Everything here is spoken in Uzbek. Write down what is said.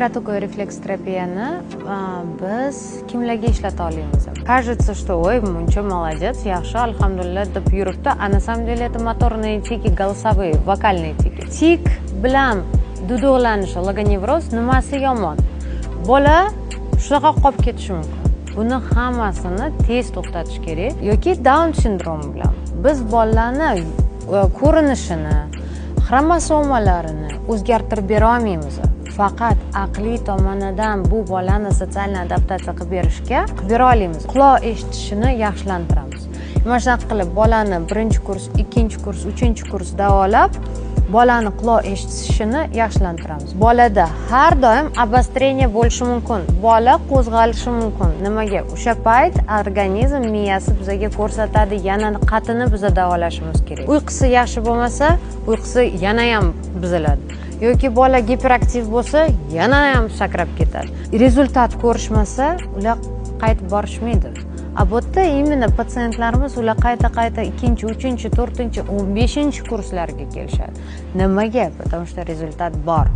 Ratokoy refleks terapiyani biz kimlarga ishlata olamiz? Кажется, что ой, muncha молодец, yaxshi, alhamdulillah deb yuribdi. А на самом деле это моторные тики, голосовые, вокальные тики. Tik bilan duduqlanish, logonevroz nimasi yomon? Bola shunaqa qolib ketishi mumkin. Buni hammasini tez to'xtatish kerak. Yoki Down sindromi bilan biz bolalarni ko'rinishini, xromosomalarini o'zgartirib bera olmaymiz. Faqat aqliy tomonidan bu bolani sotsial adaptatsiya qilib bera olamiz. Quloq eshitishini yaxshilantiramiz. Mana shunaqa qilib bolani birinchi kurs, ikkinchi kurs, uchinchi kurs davolab bolani quloq eshitishini yaxshilantiramiz. Bolada har doim обострение bo'lishi mumkin. Bola qo'zg'alishi mumkin. Nimaga? O'sha payt organizm miyasi bizga ko'rsatadi, yana qatini biz davolashimiz kerak. Uyqusi yaxshi bo'lmasa, uyqusi yana ham buziladi. Yoki bola giperaktiv bo'lsa, yana ham sakrab ketadi. Rezultat ko'rishmasa, ular qaytib borishmaydi. A bu yerda именно patsientlarimiz ular qayta 2-chi, 3-chi, 4-chi, 15-chi kurslarga kelishadi. Nimaga? Потому что rezultat bor.